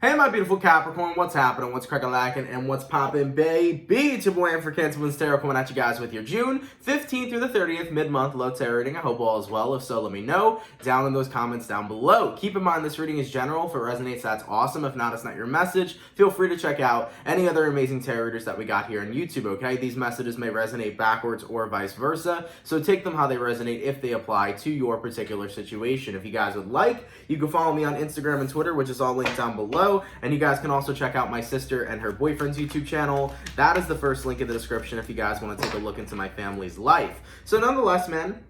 Hey, my beautiful Capricorn, what's happening? What's crackalackin' and what's poppin', baby? It's your boy, I'm for CancerMoonsTarot, coming at you guys with your June 15th through the 30th mid-month low tarot reading. I hope all is well. If so, let me know down in those comments down below. Keep in mind, this reading is general. If it resonates, that's awesome. If not, it's not your message. Feel free to check out any other amazing tarot readers that we got here on YouTube, okay? These messages may resonate backwards or vice versa, so take them how they resonate if they apply to your particular situation. If you guys would like, you can follow me on Instagram and Twitter, which is all linked down below. And you guys can also check out my sister and her boyfriend's YouTube channel. That is the first link in the description if you guys want to take a look into my family's life. So nonetheless, man,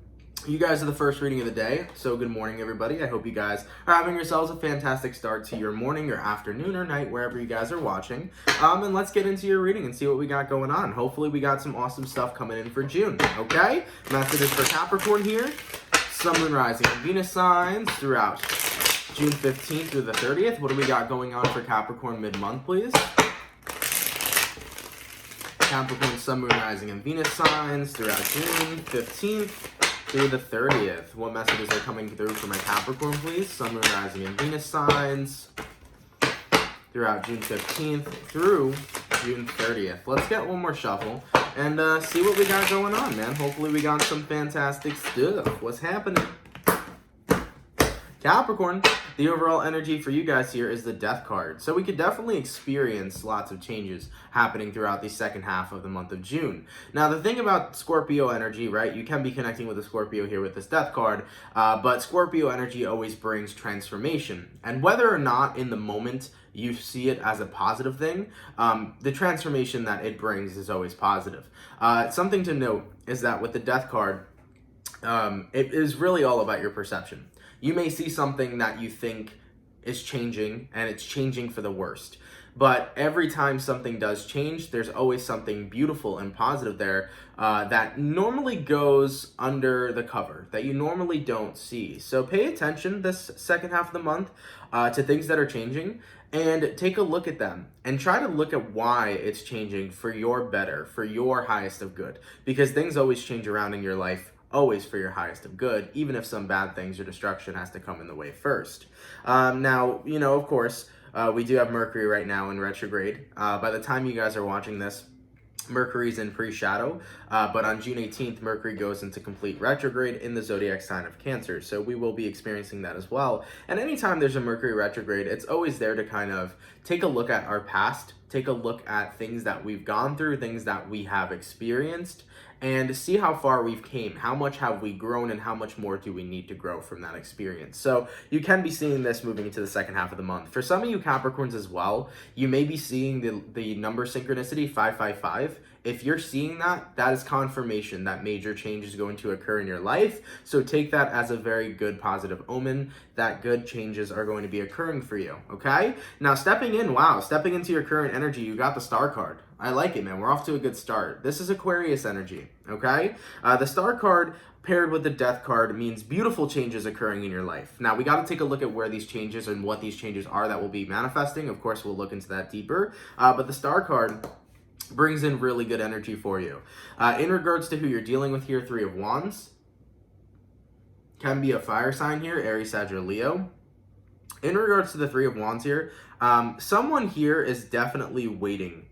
you guys are the first reading of the day. So good morning, everybody. I hope you guys are having yourselves a fantastic start to your morning, your afternoon, or night, wherever you guys are watching. And let's get into your reading and see what we got going on. Hopefully we got some awesome stuff coming in for June, okay? Messages for Capricorn here. Sun, Moon, Rising, and Venus signs throughout June 15th through the 30th. What do we got going on for Capricorn mid-month, please? Capricorn, Sun, Moon, Rising, and Venus signs throughout June 15th through the 30th. What messages are coming through for my Capricorn, please? Sun, Moon, Rising, and Venus signs throughout June 15th through June 30th. Let's get one more shuffle and see what we got going on, man. Hopefully we got some fantastic stuff. What's happening? Capricorn, the overall energy for you guys here is the Death card. So we could definitely experience lots of changes happening throughout the second half of the month of June. Now, the thing about Scorpio energy, right, you can be connecting with a Scorpio here with this Death card, but Scorpio energy always brings transformation. And whether or not in the moment you see it as a positive thing, the transformation that it brings is always positive. Something to note is that with the Death card, it is really all about your perception. You may see something that you think is changing, and it's changing for the worst. But every time something does change, there's always something beautiful and positive there that normally goes under the cover, that you normally don't see. So pay attention this second half of the month to things that are changing, and take a look at them and try to look at why it's changing for your better, for your highest of good. Because things always change around in your life, always for your highest of good, even if some bad things or destruction has to come in the way first. Now, you know, of course, we do have Mercury right now in retrograde. By the time you guys are watching this, Mercury's in pre-shadow, but on June 18th, Mercury goes into complete retrograde in the zodiac sign of Cancer. So we will be experiencing that as well. And anytime there's a Mercury retrograde, it's always there to kind of take a look at our past, take a look at things that we've gone through, things that we have experienced, and see how far we've came, how much have we grown, and how much more do we need to grow from that experience. So you can be seeing this moving into the second half of the month. For some of you Capricorns as well, you may be seeing the number synchronicity 555. If you're seeing that, that is confirmation that major change is going to occur in your life. So take that as a very good positive omen that good changes are going to be occurring for you, okay? Now stepping into your current energy, you got the Star card. I like it, man. We're off to a good start. This is Aquarius energy, okay? The Star card paired with the Death card means beautiful changes occurring in your life. Now, we got to take a look at where these changes and what these changes are that will be manifesting. Of course, we'll look into that deeper. But the Star card brings in really good energy for you. In regards to who you're dealing with here, Three of Wands can be a fire sign here, Aries, Sag, or Leo. In regards to the Three of Wands here, someone here is definitely waiting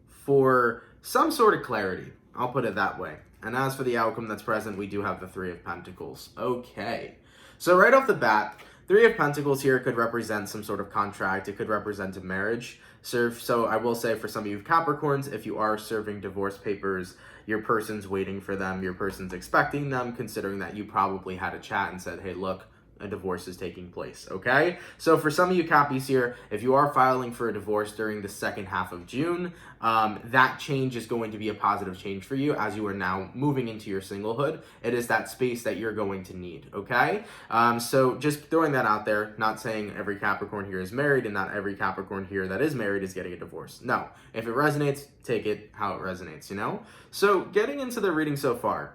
for some sort of clarity. I'll put it that way. And as for the outcome that's present, we do have the Three of Pentacles. Okay. So right off the bat, Three of Pentacles here could represent some sort of contract. It could represent a marriage. So I will say for some of you Capricorns, if you are serving divorce papers, your person's waiting for them, your person's expecting them, considering that you probably had a chat and said, hey, look, a divorce is taking place, okay? So for some of you Cappies here, if you are filing for a divorce during the second half of June, that change is going to be a positive change for you as you are now moving into your singlehood. It is that space that you're going to need, okay? So just throwing that out there, not saying every Capricorn here is married and not every Capricorn here that is married is getting a divorce. No, if it resonates, take it how it resonates, you know? So getting into the reading so far,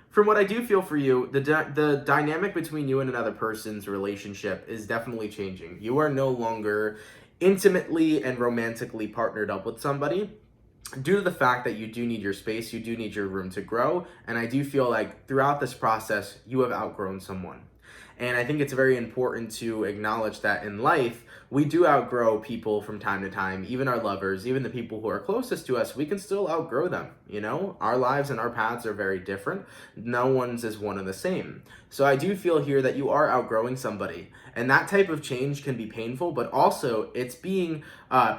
from what I do feel for you, the dynamic between you and another person's relationship is definitely changing. You are no longer intimately and romantically partnered up with somebody due to the fact that you do need your space, you do need your room to grow, and I do feel like throughout this process, you have outgrown someone. And I think it's very important to acknowledge that in life, we do outgrow people from time to time, even our lovers, even the people who are closest to us, we can still outgrow them, you know? Our lives and our paths are very different. No one's is one and the same. So I do feel here that you are outgrowing somebody, and that type of change can be painful, but also it's being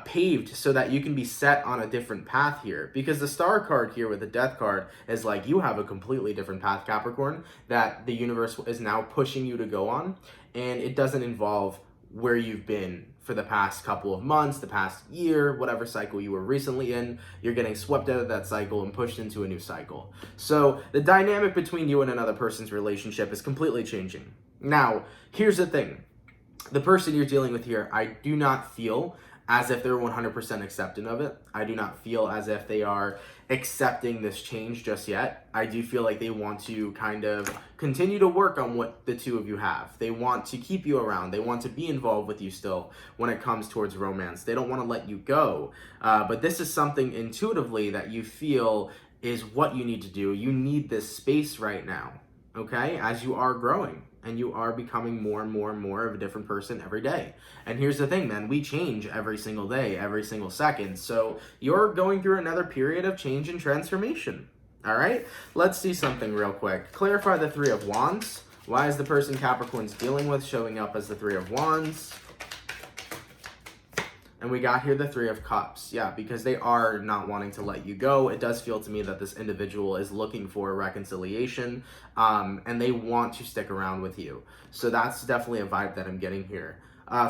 paved so that you can be set on a different path here, because the star card here with the death card is like you have a completely different path, Capricorn, that the universe is now pushing you to go on, and it doesn't involve where you've been for the past couple of months, the past year, whatever cycle you were recently in. You're getting swept out of that cycle and pushed into a new cycle. So the dynamic between you and another person's relationship is completely changing. Now, here's the thing. The person you're dealing with here, I do not feel as if they're 100% accepting of it. I do not feel as if they are accepting this change just yet. I do feel like they want to kind of continue to work on what the two of you have. They want to keep you around. They want to be involved with you still when it comes towards romance. They don't want to let you go. But this is something intuitively that you feel is what you need to do. You need this space right now, okay, as you are growing. And you are becoming more and more and more of a different person every day. And here's the thing, man, we change every single day, every single second. So you're going through another period of change and transformation. All right, let's see something real quick. Clarify the Three of Wands. Why is the person Capricorn's dealing with showing up as the Three of Wands? And we got here the Three of Cups. Yeah, because they are not wanting to let you go. It does feel to me that this individual is looking for a reconciliation, and they want to stick around with you. So that's definitely a vibe that I'm getting here.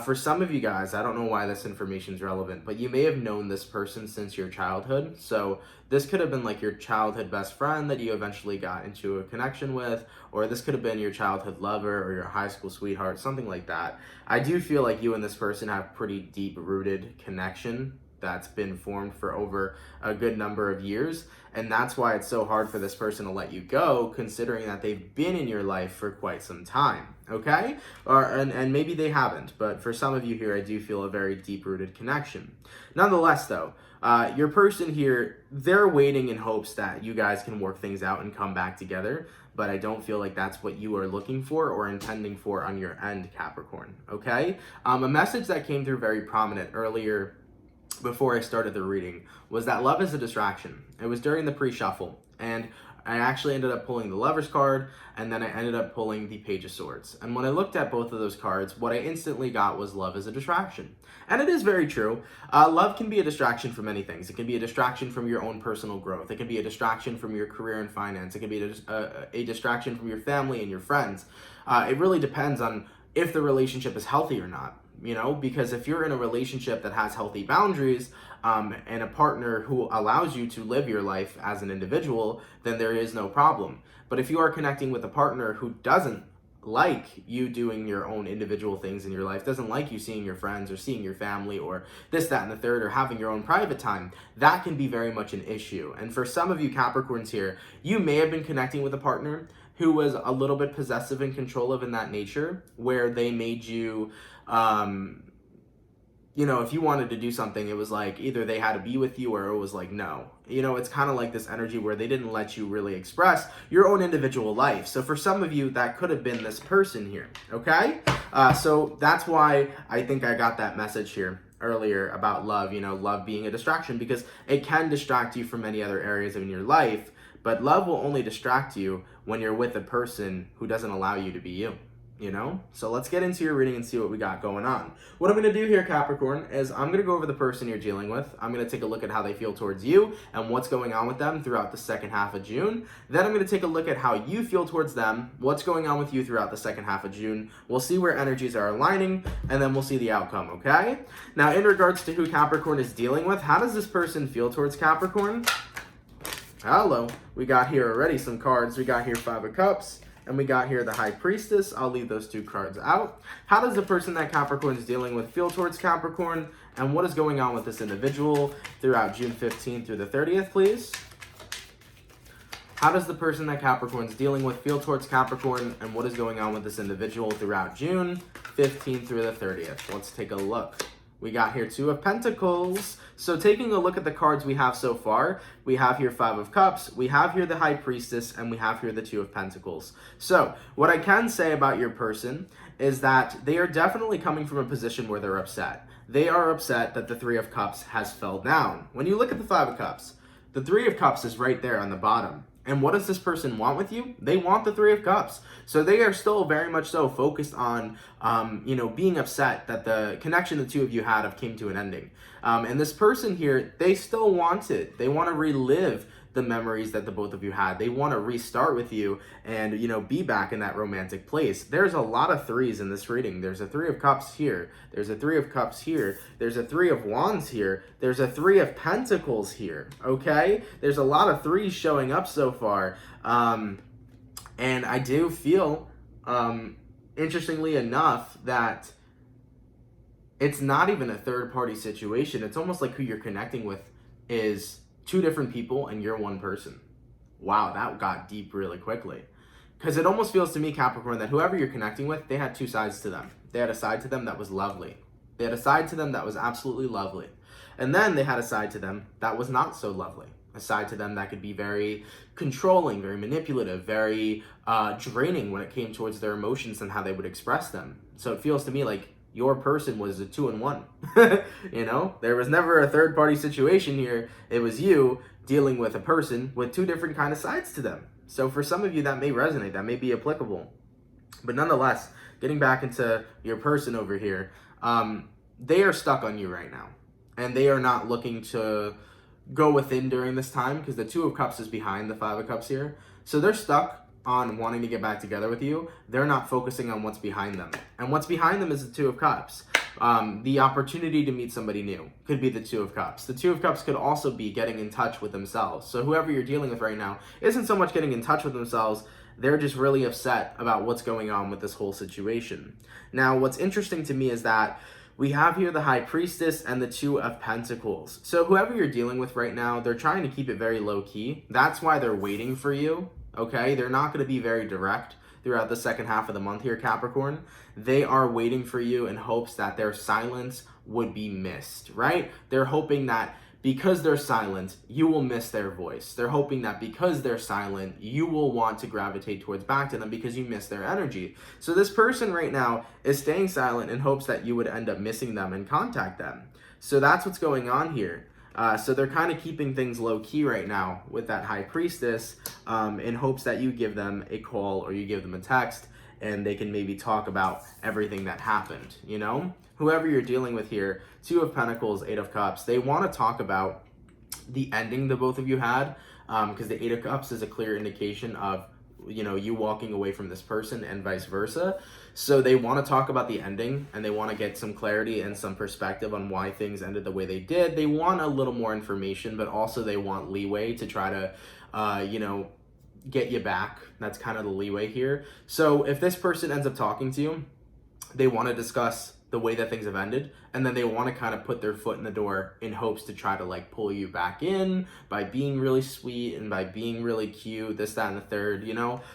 For some of you guys, I don't know why this information is relevant, but you may have known this person since your childhood. So this could have been like your childhood best friend that you eventually got into a connection with, or this could have been your childhood lover or your high school sweetheart, something like that. I do feel like you and this person have pretty deep-rooted connection that's been formed for over a good number of years. And that's why it's so hard for this person to let you go, considering that they've been in your life for quite some time, okay? And maybe they haven't, but for some of you here, I do feel a very deep-rooted connection. Nonetheless, though, your person here, they're waiting in hopes that you guys can work things out and come back together, but I don't feel like that's what you are looking for or intending for on your end, Capricorn, okay? A message that came through very prominent earlier before I started the reading was that love is a distraction. It was during the pre-shuffle, and I actually ended up pulling the Lover's card, and then I ended up pulling the Page of Swords. And when I looked at both of those cards, what I instantly got was love is a distraction. And it is very true. Love can be a distraction from many things. It can be a distraction from your own personal growth. It can be a distraction from your career and finance. It can be a distraction from your family and your friends. It really depends on if the relationship is healthy or not. You know, because if you're in a relationship that has healthy boundaries and a partner who allows you to live your life as an individual, then there is no problem. But if you are connecting with a partner who doesn't like you doing your own individual things in your life, doesn't like you seeing your friends or seeing your family or this, that, and the third, or having your own private time, that can be very much an issue. And for some of you Capricorns here, you may have been connecting with a partner who was a little bit possessive and controlling in that nature, where they made you, you know, if you wanted to do something, it was like either they had to be with you or it was like no. You know, it's kind of like this energy where they didn't let you really express your own individual life. So for some of you, that could have been this person here, okay? So that's why I think I got that message here earlier about love, you know, love being a distraction, because it can distract you from many other areas in your life, but love will only distract you when you're with a person who doesn't allow you to be you. You know? So let's get into your reading and see what we got going on. What I'm going to do here, Capricorn, is I'm going to go over the person you're dealing with. I'm going to take a look at how they feel towards you and what's going on with them throughout the second half of June. Then I'm going to take a look at how you feel towards them, what's going on with you throughout the second half of June. We'll see where energies are aligning, and then we'll see the outcome, okay? Now, in regards to who Capricorn is dealing with, how does this person feel towards Capricorn? Hello. We got here already some cards. We got here Five of Cups. And we got here the High Priestess. I'll leave those two cards out. How does the person that Capricorn is dealing with feel towards Capricorn? And what is going on with this individual throughout June 15th through the 30th, please? How does the person that Capricorn is dealing with feel towards Capricorn? And what is going on with this individual throughout June 15th through the 30th? Let's take a look. We got here Two of Pentacles. So taking a look at the cards we have so far, we have here Five of Cups, we have here the High Priestess, and we have here the Two of Pentacles. So what I can say about your person is that they are definitely coming from a position where they're upset. They are upset that the Three of Cups has fell down. When you look at the Five of Cups, the Three of Cups is right there on the bottom. And what does this person want with you? They want the Three of Cups. So they are still very much so focused on, being upset that the connection the two of you had came to an ending. And this person here, they still want it. They want to relive the memories that the both of you had. They want to restart with you and, be back in that romantic place. There's a lot of threes in this reading. There's a Three of Cups here. There's a Three of Cups here. There's a Three of Wands here. There's a Three of Pentacles here, okay? There's a lot of threes showing up so far. And I do feel, interestingly enough, that it's not even a third-party situation. It's almost like who you're connecting with is two different people and you're one person. Wow, that got deep really quickly. Because it almost feels to me, Capricorn, that whoever you're connecting with, they had two sides to them. They had a side to them that was lovely. They had a side to them that was absolutely lovely. And then they had a side to them that was not so lovely. A side to them that could be very controlling, very manipulative, very draining when it came towards their emotions and how they would express them. So it feels to me like your person was a 2-in-1. There was never a third party situation here. It was you dealing with a person with two different kind of sides to them. So for some of you that may resonate, that may be applicable. But nonetheless, getting back into your person over here, they are stuck on you right now. And they are not looking to go within during this time because the Two of Cups is behind the Five of Cups here. So they're stuck on wanting to get back together with you. They're not focusing on what's behind them. And what's behind them is the Two of Cups. The opportunity to meet somebody new could be the Two of Cups. The Two of Cups could also be getting in touch with themselves. So whoever you're dealing with right now isn't so much getting in touch with themselves, they're just really upset about what's going on with this whole situation. Now, what's interesting to me is that we have here the High Priestess and the Two of Pentacles. So whoever you're dealing with right now, they're trying to keep it very low key. That's why they're waiting for you. Okay, they're not going to be very direct throughout the second half of the month here, Capricorn. They are waiting for you in hopes that their silence would be missed, right? They're hoping that because they're silent, you will miss their voice. They're hoping that because they're silent, you will want to gravitate towards back to them because you miss their energy. So this person right now is staying silent in hopes that you would end up missing them and contact them. So that's what's going on here. So they're kind of keeping things low key right now with that High Priestess in hopes that you give them a call or you give them a text and they can maybe talk about everything that happened, Whoever you're dealing with here, Two of Pentacles, Eight of Cups, they want to talk about the ending the both of you had because the Eight of Cups is a clear indication of you walking away from this person and vice versa. So they want to talk about the ending and they want to get some clarity and some perspective on why things ended the way they did. They want a little more information, but also they want leeway to try to, get you back. That's kind of the leeway here. So if this person ends up talking to you, they want to discuss the way that things have ended, and then they want to kind of put their foot in the door in hopes to try to pull you back in by being really sweet and by being really cute, this, that, and the third,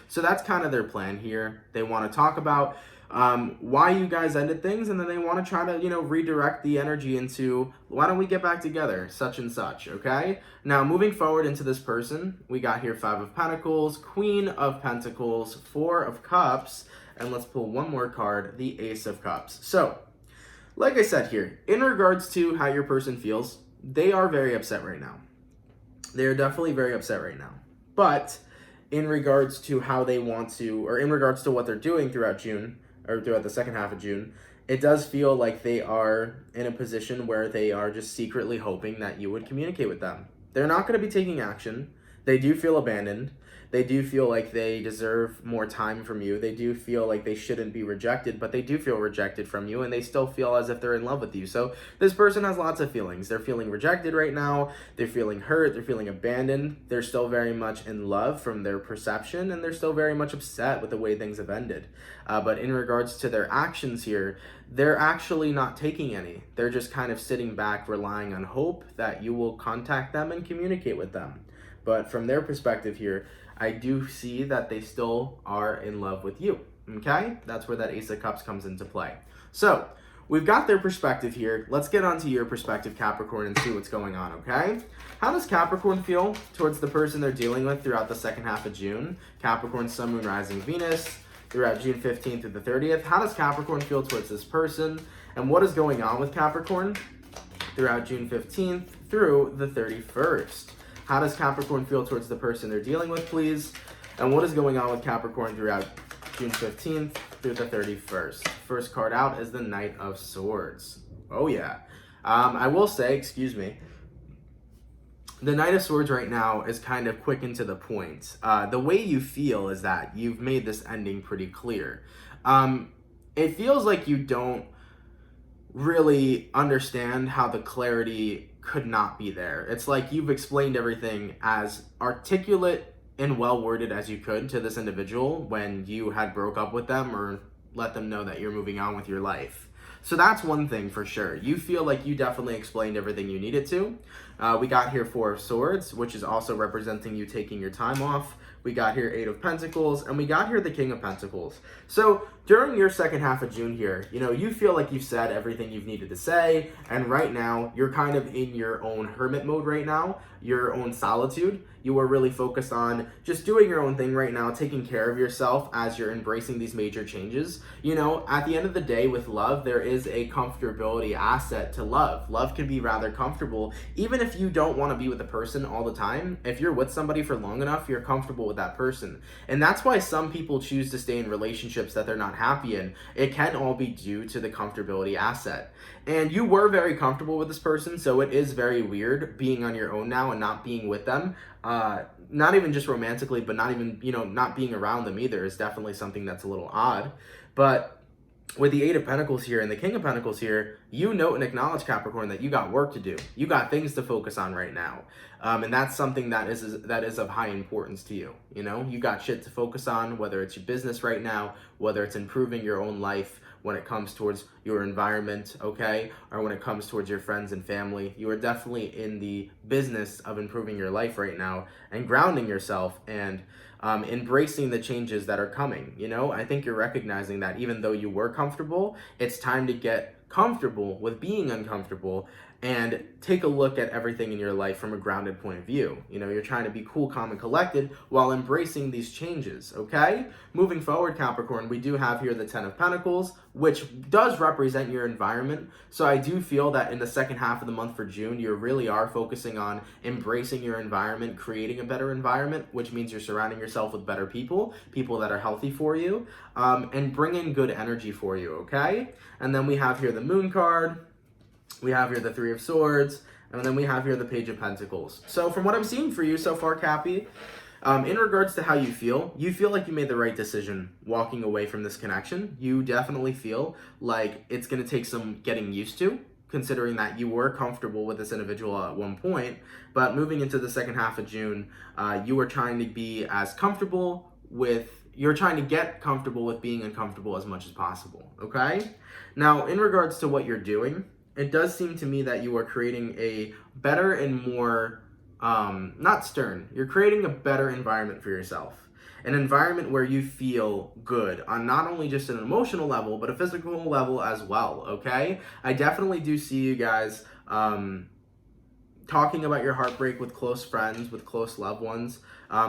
So that's kind of their plan here. They want to talk about why you guys ended things, and then they want to try to, redirect the energy into, why don't we get back together, such and such, okay? Now, moving forward into this person, we got here Five of Pentacles, Queen of Pentacles, Four of Cups, and let's pull one more card, the Ace of Cups. So, like I said here, in regards to how your person feels, they are very upset right now. They are definitely very upset right now. But in regards to how they want to, or in regards to what they're doing throughout June, or throughout the second half of June, it does feel like they are in a position where they are just secretly hoping that you would communicate with them. They're not going to be taking action. They do feel abandoned. They do feel like they deserve more time from you. They do feel like they shouldn't be rejected, but they do feel rejected from you, and they still feel as if they're in love with you. So this person has lots of feelings. They're feeling rejected right now. They're feeling hurt. They're feeling abandoned. They're still very much in love from their perception, and they're still very much upset with the way things have ended. But in regards to their actions here, they're actually not taking any. They're just kind of sitting back, relying on hope that you will contact them and communicate with them. But from their perspective here, I do see that they still are in love with you, okay? That's where that Ace of Cups comes into play. So, we've got their perspective here. Let's get onto your perspective, Capricorn, and see what's going on, okay? How does Capricorn feel towards the person they're dealing with throughout the second half of June? Capricorn, Sun, Moon, Rising, Venus, throughout June 15th through the 30th. How does Capricorn feel towards this person? And what is going on with Capricorn throughout June 15th through the 31st? How does Capricorn feel towards the person they're dealing with, please? And what is going on with Capricorn throughout June 15th through the 31st? First card out is the Knight of Swords. Oh, yeah. I will say, excuse me, the Knight of Swords right now is kind of quick and to the point. The way you feel is that you've made this ending pretty clear. It feels like you don't really understand how the clarity could not be there. It's like you've explained everything as articulate and well worded as you could to this individual when you had broke up with them or let them know that you're moving on with your life. So that's one thing for sure. You feel like you definitely explained everything you needed to. We got here Four of Swords, which is also representing you taking your time off. We got here Eight of Pentacles, and we got here the King of Pentacles. So during your second half of June here, you feel like you've said everything you've needed to say, and right now you're kind of in your own hermit mode right now, your own solitude. You are really focused on just doing your own thing right now, taking care of yourself as you're embracing these major changes. At the end of the day with love, there is a comfortability asset to love. Love can be rather comfortable, even if you don't want to be with a person all the time. If you're with somebody for long enough, you're comfortable with that person. And that's why some people choose to stay in relationships that they're not happy in. It can all be due to the comfortability asset. And you were very comfortable with this person, so it is very weird being on your own now and not being with them. Not even just romantically, but not even, not being around them either is definitely something that's a little odd. But with the Eight of Pentacles here and the King of Pentacles here, you note and acknowledge, Capricorn, that you got work to do. You got things to focus on right now. And that's something that is of high importance to you. You got shit to focus on, whether it's your business right now, whether it's improving your own life when it comes towards your environment, okay? Or when it comes towards your friends and family. You are definitely in the business of improving your life right now and grounding yourself and embracing the changes that are coming. I think you're recognizing that even though you were comfortable, it's time to get comfortable with being uncomfortable and take a look at everything in your life from a grounded point of view. You're trying to be cool, calm, and collected while embracing these changes, okay? Moving forward, Capricorn, we do have here the Ten of Pentacles, which does represent your environment. So I do feel that in the second half of the month for June, you really are focusing on embracing your environment, creating a better environment, which means you're surrounding yourself with better people that are healthy for you, and bring in good energy for you, okay? And then we have here the Moon card. We have here the Three of Swords, and then we have here the Page of Pentacles. So from what I'm seeing for you so far, Cappy, in regards to how you feel like you made the right decision walking away from this connection. You definitely feel like it's going to take some getting used to, considering that you were comfortable with this individual at one point, but moving into the second half of June, you are trying to be as comfortable with, you're trying to get comfortable with being uncomfortable as much as possible, okay? Now, in regards to what you're doing, it does seem to me that you are creating a better and more, not stern, you're creating a better environment for yourself. An environment where you feel good on not only just an emotional level, but a physical level as well, okay? I definitely do see you guys talking about your heartbreak with close friends, with close loved ones,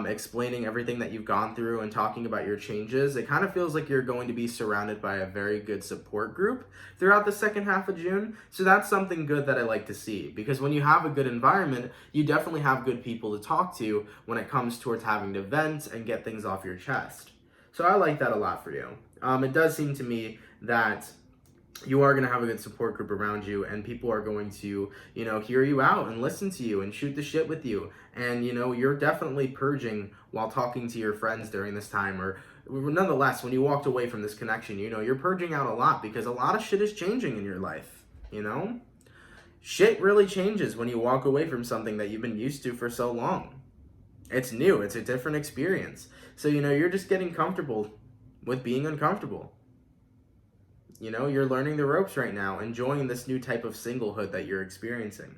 explaining everything that you've gone through and talking about your changes. It kind of feels like you're going to be surrounded by a very good support group throughout the second half of June. So that's something good that I like to see, because when you have a good environment, you definitely have good people to talk to when it comes towards having to vent and get things off your chest. So I like that a lot for you. It does seem to me that you are going to have a good support group around you, and people are going to, hear you out and listen to you and shoot the shit with you. And, you're definitely purging while talking to your friends during this time, or nonetheless, when you walked away from this connection, you're purging out a lot because a lot of shit is changing in your life, Shit really changes when you walk away from something that you've been used to for so long. It's new. It's a different experience. So, you're just getting comfortable with being uncomfortable. You're learning the ropes right now, enjoying this new type of singlehood that you're experiencing.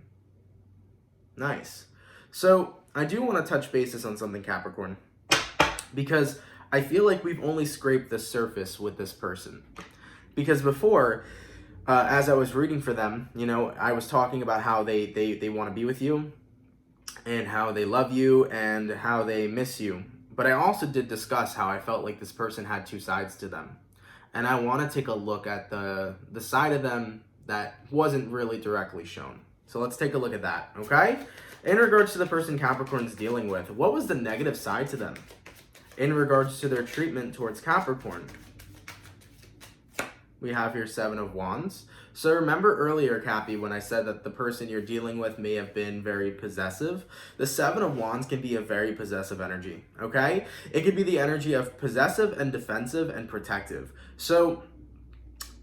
Nice. So I do want to touch bases on something, Capricorn, because I feel like we've only scraped the surface with this person. Because before, as I was reading for them, you know, I was talking about how they want to be with you and how they love you and how they miss you. But I also did discuss how I felt like this person had two sides to them. And I want to take a look at the side of them that wasn't really directly shown. So let's take a look at that, okay? In regards to the person Capricorn's dealing with, what was the negative side to them in regards to their treatment towards Capricorn? We have here Seven of Wands. So remember earlier, Cappy, when I said that the person you're dealing with may have been very possessive? The Seven of Wands can be a very possessive energy, okay? It could be the energy of possessive and defensive and protective. So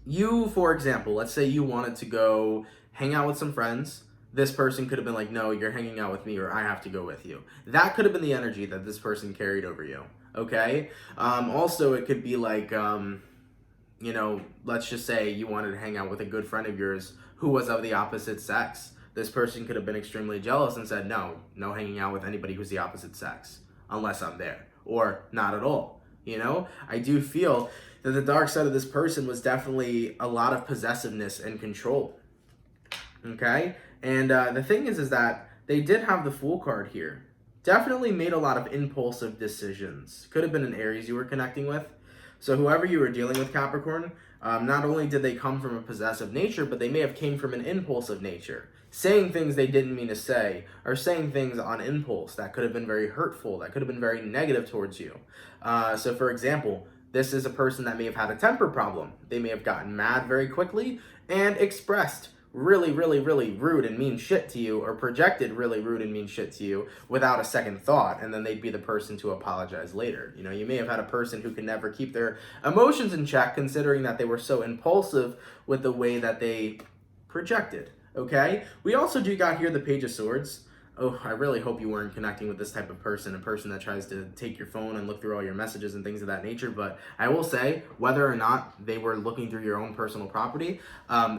you, for example, let's say you wanted to go hang out with some friends. This person could have been like, no, you're hanging out with me, or I have to go with you. That could have been the energy that this person carried over you, okay? Also, it could be like, you know, let's just say you wanted to hang out with a good friend of yours who was of the opposite sex. This person could have been extremely jealous and said, no hanging out with anybody who's the opposite sex unless I'm there, or not at all. You know, I do feel that the dark side of this person was definitely a lot of possessiveness and control. Okay? And the thing is that they did have the Fool card here. Definitely made a lot of impulsive decisions. Could have been an Aries you were connecting with. So whoever you were dealing with, Capricorn, not only did they come from a possessive nature, but they may have came from an impulsive nature. Saying things they didn't mean to say, or saying things on impulse that could have been very hurtful, that could have been very negative towards you. So for example, this is a person that may have had a temper problem. They may have gotten mad very quickly and expressed really rude and mean shit to you, or projected really rude and mean shit to you without a second thought, and then they'd be the person to apologize later. You know, you may have had a person who could never keep their emotions in check, considering that they were so impulsive with the way that they projected, okay? We also do got here the Page of Swords. Oh, I really hope you weren't connecting with this type of person, a person that tries to take your phone and look through all your messages and things of that nature. But I will say, whether or not they were looking through your own personal property,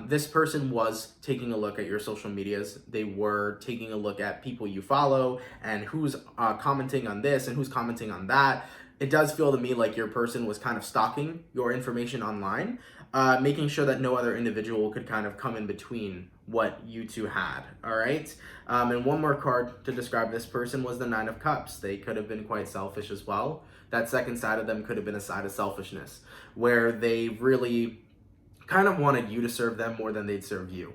this person was taking a look at your social medias. They were taking a look at people you follow and who's commenting on this and who's commenting on that. It does feel to me like your person was kind of stalking your information online, making sure that no other individual could kind of come in between what you two had, all right? And one more card to describe this person was the Nine of Cups. They could have been quite selfish as well. That second side of them could have been a side of selfishness, where they really kind of wanted you to serve them more than they'd serve you.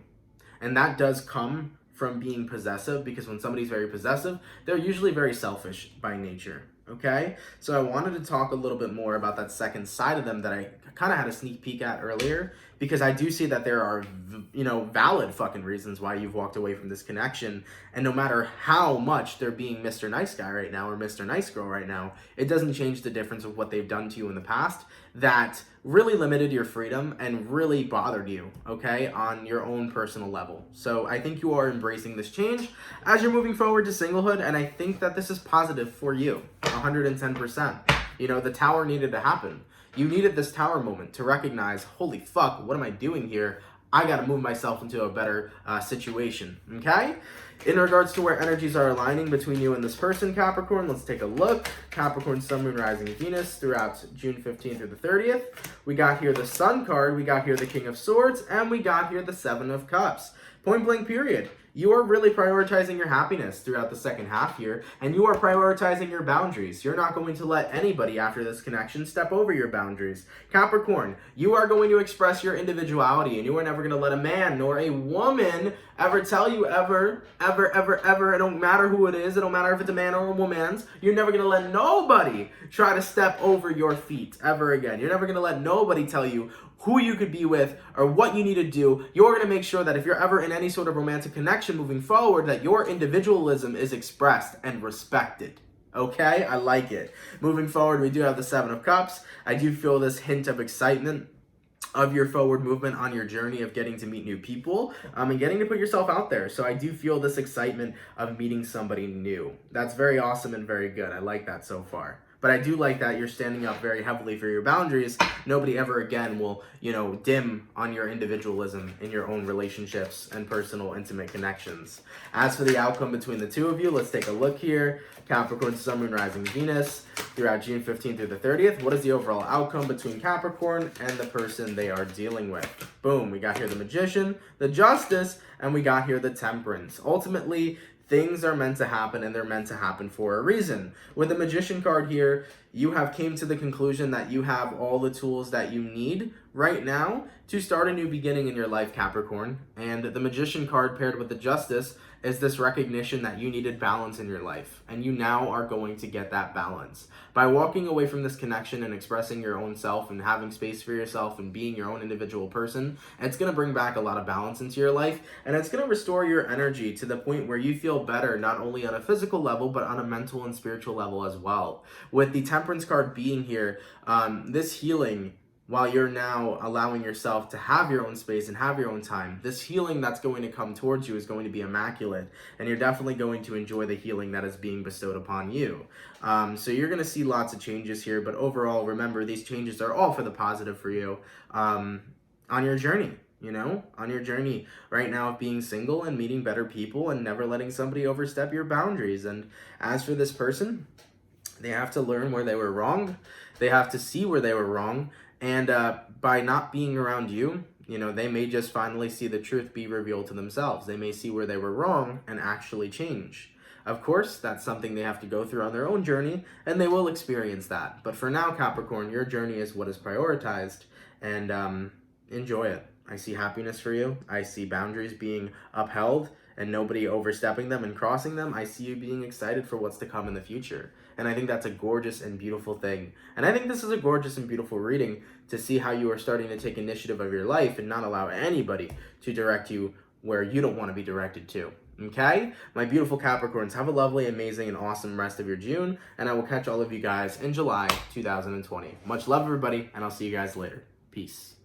And that does come from being possessive, because when somebody's very possessive, they're usually very selfish by nature. Okay, so I wanted to talk a little bit more about that second side of them that I kind of had a sneak peek at earlier, because I do see that there are, you know, valid fucking reasons why you've walked away from this connection. And no matter how much they're being Mr. Nice Guy right now or Mr. Nice Girl right now, it doesn't change the difference of what they've done to you in the past that really limited your freedom and really bothered you, okay, on your own personal level. So I think you are embracing this change as you're moving forward to singlehood, and I think that this is positive for you, 110%. You know, the tower needed to happen. You needed this tower moment to recognize, holy fuck, what am I doing here? I got to move myself into a better situation, okay? In regards to where energies are aligning between you and this person, Capricorn, let's take a look. Capricorn, Sun, Moon, Rising, Venus throughout June 15th through the 30th. We got here the Sun card, we got here the King of Swords, and we got here the Seven of Cups. Point blank period. You are really prioritizing your happiness throughout the second half here, and you are prioritizing your boundaries. You're not going to let anybody after this connection step over your boundaries. Capricorn, you are going to express your individuality, and you are never going to let a man nor a woman ever tell you ever, it don't matter who it is, it don't matter if it's a man or a woman's, you're never going to let nobody try to step over your feet ever again. You're never going to let nobody tell you who you could be with or what you need to do. You're going to make sure that if you're ever in any sort of romantic connection moving forward, that your individualism is expressed and respected. Okay, I like it. Moving forward, we do have the Seven of Cups. I do feel this hint of excitement of your forward movement on your journey of getting to meet new people and getting to put yourself out there. So I do feel this excitement of meeting somebody new. That's very awesome and very good. I like that so far. But I do like that you're standing up very heavily for your boundaries. Nobody ever again will, dim on your individualism in your own relationships and personal intimate connections. As for the outcome between the two of you, let's take a look here. Capricorn, Sun, Moon, Rising, Venus throughout June 15th through the 30th. What is the overall outcome between Capricorn and the person they are dealing with? Boom, we got here the Magician, the Justice, and we got here the Temperance. Ultimately, things are meant to happen, and they're meant to happen for a reason. With the Magician card here, you have came to the conclusion that you have all the tools that you need right now to start a new beginning in your life, Capricorn. And the Magician card paired with the Justice is this recognition that you needed balance in your life, and you now are going to get that balance. By walking away from this connection and expressing your own self and having space for yourself and being your own individual person, it's going to bring back a lot of balance into your life, and it's going to restore your energy to the point where you feel better, not only on a physical level, but on a mental and spiritual level as well. With the Temperance card being here, this healing, while you're now allowing yourself to have your own space and have your own time, this healing that's going to come towards you is going to be immaculate, and you're definitely going to enjoy the healing that is being bestowed upon you. So you're going to see lots of changes here, but overall, remember, these changes are all for the positive for you on your journey. On your journey right now of being single and meeting better people and never letting somebody overstep your boundaries. And as for this person, they have to learn where they were wrong. They have to see where they were wrong. And by not being around you, they may just finally see the truth be revealed to themselves. They may see where they were wrong and actually change. Of course, that's something they have to go through on their own journey, and they will experience that. But for now, Capricorn, your journey is what is prioritized, and enjoy it. I see happiness for you. I see boundaries being upheld and nobody overstepping them and crossing them. I see you being excited for what's to come in the future. And I think that's a gorgeous and beautiful thing. And I think this is a gorgeous and beautiful reading to see how you are starting to take initiative of your life and not allow anybody to direct you where you don't want to be directed to. Okay? My beautiful Capricorns, have a lovely, amazing, and awesome rest of your June. And I will catch all of you guys in July 2020. Much love, everybody, and I'll see you guys later. Peace.